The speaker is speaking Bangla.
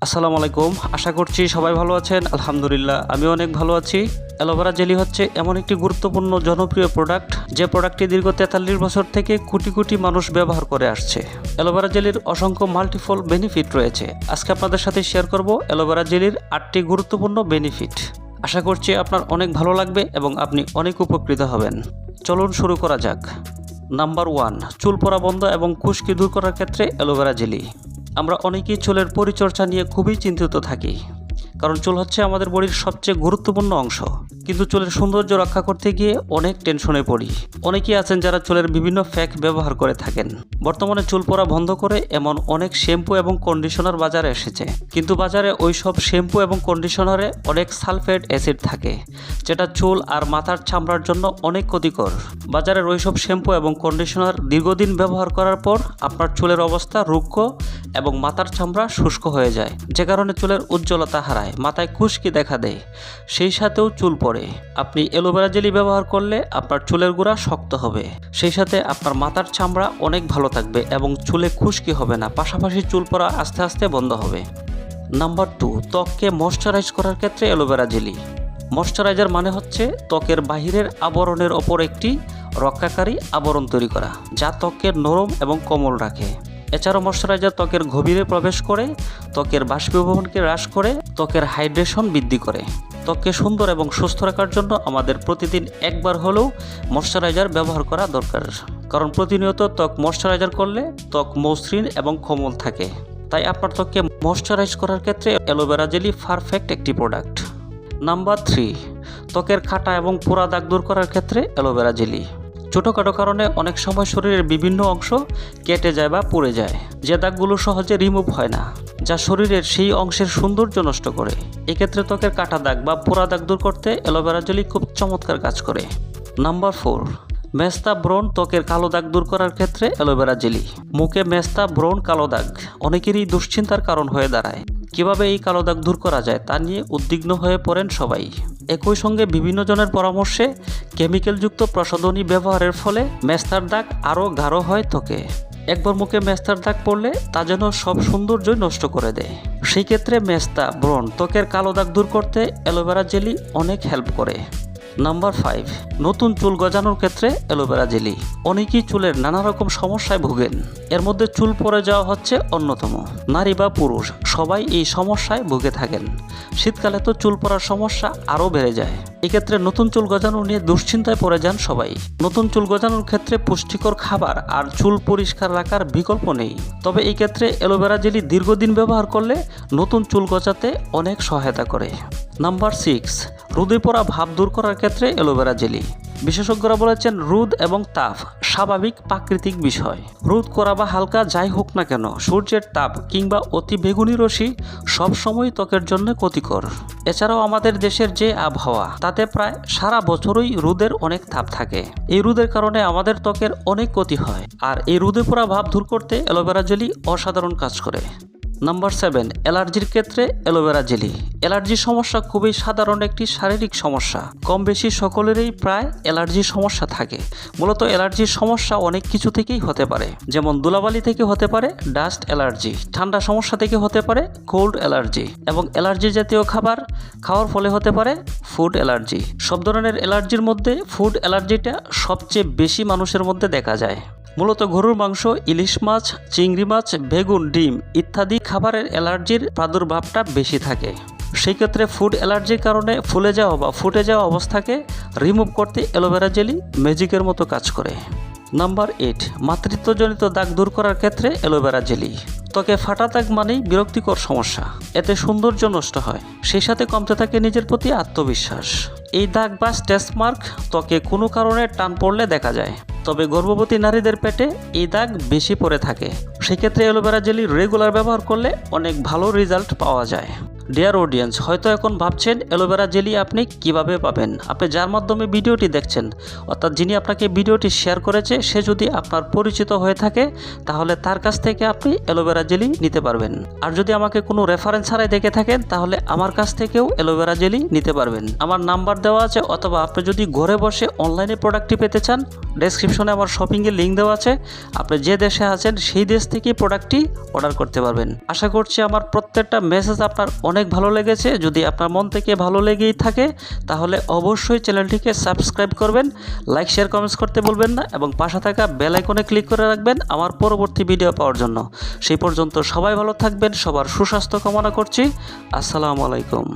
আসসালামু আলাইকুম। আশা করছি সবাই ভালো আছেন। আলহামদুলিল্লাহ আমি অনেক ভালো আছি। অ্যালোভেরা জেলি হচ্ছে এমন একটি গুরুত্বপূর্ণ জনপ্রিয় প্রোডাক্ট, যে প্রোডাক্টটি দীর্ঘ 43 বছর থেকে কোটি কোটি মানুষ ব্যবহার করে আসছে। অ্যালোভেরা জেলির অসংখ্য মাল্টিপল বেনিফিট রয়েছে। আজকে আপনাদের সাথে শেয়ার করব অ্যালোভেরা জেলির 8টি গুরুত্বপূর্ণ বেনিফিট। আশা করছি আপনার অনেক ভালো লাগবে এবং আপনি অনেক উপকৃত হবেন। চলুন শুরু করা যাক। নাম্বার 1, চুল পড়া বন্ধ এবং খুশকি দূর করার ক্ষেত্রে অ্যালোভেরা জেলি। আমরা অনেকেই চুলের পরিচর্যা নিয়ে খুবই চিন্তিত থাকি, কারণ চুল হচ্ছে আমাদের বডির সবচেয়ে গুরুত্বপূর্ণ অংশ। কিন্তু চুলের সৌন্দর্য রক্ষা করতে গিয়ে অনেক টেনশনে পড়ি। অনেকেই আছেন যারা চুলের বিভিন্ন ফ্যাক ব্যবহার করে থাকেন। বর্তমানে চুল পড়া বন্ধ করে এমন অনেক শ্যাম্পু এবং কন্ডিশনার বাজারে এসেছে, কিন্তু বাজারে ওই সব শ্যাম্পু এবং কন্ডিশনারে অনেক সালফেট অ্যাসিড থাকে, যেটা চুল আর মাথার চামড়ার জন্য অনেক ক্ষতিকর। বাজারের ওই সব শ্যাম্পু এবং কন্ডিশনার দীর্ঘদিন ব্যবহার করার পর আপনার চুলের অবস্থা রুক্ষ এবং মাথার চামড়া শুষ্ক হয়ে যায়, যে কারণে চুলের উজ্জ্বলতা হারায়, মাথায় খুশকি দেখা দেয়, সেই সাথেও চুল পড়ে। আপনি অ্যালোভেরা জেলি ব্যবহার করলে আপনার চুলের গোড়া শক্ত হবে, সেই সাথে আপনার মাথার চামড়া অনেক ভালো থাকবে এবং চুলে খুশকি হবে না, পাশাপাশি চুল পড়া আস্তে আস্তে বন্ধ হবে। নাম্বার 2, ত্বককে ময়শ্চারাইজ করার ক্ষেত্রে অ্যালোভেরা জেলি। ময়শ্চারাইজার মানে হচ্ছে ত্বকের বাহিরের আবরণের ওপর একটি রক্ষাকারী আবরণ তৈরি করা, যা ত্বককে নরম এবং কোমল রাখে। এছাড়াও ময়শ্চারাইজার ত্বকের গভীরে প্রবেশ করে ত্বকের বাষ্পীভবনকে হ্রাস করে ত্বকের হাইড্রেশন বৃদ্ধি করে। ত্বককে সুন্দর এবং সুস্থ রাখার জন্য আমাদের প্রতিদিন একবার হলেও ময়শ্চারাইজার ব্যবহার করা দরকার, কারণ প্রতিনিয়ত ত্বক ময়শ্চারাইজার করলে ত্বক মসৃণ এবং কোমল থাকে। তাই আপনার ত্বককে ময়শ্চারাইজ করার ক্ষেত্রে অ্যালোভেরা জেলি পারফেক্ট একটি প্রোডাক্ট। নাম্বার 3, ত্বকের খাটা এবং পোড়া দাগ দূর করার ক্ষেত্রে অ্যালোভেরা জেলি। ছোটোখাটো কারণে অনেক সময় শরীরের বিভিন্ন অংশ কেটে যায় বা পুড়ে যায়, যে দাগগুলো সহজে রিমুভ হয় না, যা শরীরের সেই অংশের সৌন্দর্য নষ্ট করে। এক্ষেত্রে ত্বকের কাটা দাগ বা পোড়া দাগ দূর করতে অ্যালোভেরা জেলি খুব চমৎকার কাজ করে। নাম্বার 4, মেস্তা ব্রণ ত্বকের কালো দাগ দূর করার ক্ষেত্রে অ্যালোভেরা জেলি। মুখে মেস্তা ব্রণ কালো দাগ অনেকেরই দুশ্চিন্তার কারণ হয়ে দাঁড়ায়। কিভাবে এই কালো দাগ দূর করা যায় তা নিয়ে উদ্বিগ্ন হয়ে পড়েন সবাই। একই সঙ্গে বিভিন্ন জনের পরামর্শে কেমিক্যালযুক্ত প্রসাধনী ব্যবহারের ফলে মেস্তার দাগ আরও গাঢ় হয় ত্বকে। একবার মুখে মেস্তার দাগ পড়লে তা যেন সব সৌন্দর্যই নষ্ট করে দেয়। সেই ক্ষেত্রে মেস্তা ব্রণ ত্বকের কালো দাগ দূর করতে অ্যালোভেরা জেলি অনেক হেল্প করে। নাম্বার 5, নতুন চুল গজানোর ক্ষেত্রে অ্যালোভেরা জেলি। অনেকেই চুলের নানা রকম সমস্যায় ভোগেন, এর মধ্যে চুল পড়ে যাওয়া হচ্ছে অন্যতম। নারী বা পুরুষ সবাই এই সমস্যায় ভুগে থাকেন। শীতকালে তো চুল পড়ার সমস্যা আরও বেড়ে যায়। এক্ষেত্রে নতুন চুল গজানো নিয়ে দুশ্চিন্তায় পড়ে যান সবাই। নতুন চুল গজানোর ক্ষেত্রে পুষ্টিকর খাবার আর চুল পরিষ্কার রাখার বিকল্প নেই। তবে এই ক্ষেত্রে অ্যালোভেরা জেলি দীর্ঘদিন ব্যবহার করলে নতুন চুল গজাতে অনেক সহায়তা করে। নাম্বার 6, রোদে পড়া ভাব দূর করার ক্ষেত্রে অ্যালোভেরা জেলি। বিশেষজ্ঞরা বলেছেন রোদ এবং তাপ স্বাভাবিক প্রাকৃতিক বিষয়। রোদ করা বা হালকা যাই হোক না কেন, সূর্যের তাপ কিংবা অতি বেগুনি রশ্মি সবসময় ত্বকের জন্য ক্ষতিকর। এছাড়াও আমাদের দেশের যে আবহাওয়া, তাতে প্রায় সারা বছরই রোদের অনেক তাপ থাকে। এই রোদের কারণে আমাদের ত্বকের অনেক ক্ষতি হয়, আর এই রোদে পড়া ভাব দূর করতে অ্যালোভেরা জেলি অসাধারণ কাজ করে। নাম্বার 7, অ্যালার্জির ক্ষেত্রে অ্যালোভেরা জেলি। অ্যালার্জির সমস্যা খুবই সাধারণ একটি শারীরিক সমস্যা। কম বেশি সকলেরই প্রায় অ্যালার্জির সমস্যা থাকে। মূলত অ্যালার্জির সমস্যা অনেক কিছু থেকেই হতে পারে, যেমন ধুলাবালি থেকে হতে পারে ডাস্ট অ্যালার্জি, ঠান্ডা সমস্যা থেকে হতে পারে কোল্ড অ্যালার্জি, এবং অ্যালার্জি জাতীয় খাবার খাওয়ার ফলে হতে পারে ফুড অ্যালার্জি। সব ধরনের অ্যালার্জির মধ্যে ফুড অ্যালার্জিটা সবচেয়ে বেশি মানুষের মধ্যে দেখা যায়। মূলত গরুর মাংস, ইলিশ মাছ, চিংড়ি মাছ, বেগুন, ডিম ইত্যাদি খাবারের অ্যালার্জির প্রাদুর্ভাবটা বেশি থাকে। সেই ক্ষেত্রে ফুড অ্যালার্জির কারণে ফুলে যাওয়া বা ফুটে যাওয়া অবস্থাকে রিমুভ করতে অ্যালোভেরা জেলি ম্যাজিকের মতো কাজ করে। নাম্বার 8, মাতৃত্বজনিত দাগ দূর করার ক্ষেত্রে অ্যালোভেরা জেলি। ত্বকে ফাটা দাগ মানেই বিরক্তিকর সমস্যা। এতে সৌন্দর্য নষ্ট হয়, সেই সাথে কমতে থাকে নিজের প্রতি আত্মবিশ্বাস। এই দাগ বা স্ট্রেচ মার্ক ত্বকে কোনো কারণে টান পড়লে দেখা যায়, তবে গর্ভবতী নারীদের পেটে এই দাগ বেশি পড়ে থাকে। সেক্ষেত্রে অ্যালোভেরা জেলি রেগুলার ব্যবহার করলে অনেক ভালো রেজাল্ট পাওয়া যায়। ডিয়ার অডিয়েন্স, হয়তো এখন ভাবছেন অ্যালোভেরা জেলি আপনি কিভাবে পাবেন। আপনি যার মাধ্যমে ভিডিওটি দেখছেন, অর্থাৎ যিনি আপনাকে ভিডিওটি শেয়ার করেছে, সে যদি আপনার পরিচিত হয়ে থাকে তাহলে তার কাছ থেকে আপনি অ্যালোভেরা জেলি নিতে পারবেন। আর যদি আমাকে কোনো রেফারেন্স ছাড়াই দেখে থাকেন তাহলে আমার কাছ থেকেও অ্যালোভেরা জেলি নিতে পারবেন। আমার নাম্বার দেওয়া আছে, অথবা আপনি যদি ঘরে বসে অনলাইনে প্রোডাক্টটি পেতে চান, ডেসক্রিপশনে আমার শপিংয়ের লিঙ্ক দেওয়া আছে। আপনি যে দেশে আছেন সেই দেশ থেকে প্রোডাক্টটি অর্ডার করতে পারবেন। আশা করছি আমার প্রত্যেকটা মেসেজ আপনার অনেক ভালো লেগেছে। যদি আপনার মন থেকে ভালো লেগেই থাকে তাহলে অবশ্যই চ্যানেলটিকে সাবস্ক্রাইব করবেন, লাইক শেয়ার কমেন্টস করতে ভুলবেন না, এবং পাশে থাকা বেল আইকনে ক্লিক করে রাখবেন আমার পরবর্তী ভিডিও পাওয়ার জন্য। সেই পর্যন্ত সবাই ভালো থাকবেন, সবার সুস্বাস্থ্য কামনা করছি। আসসালামু আলাইকুম।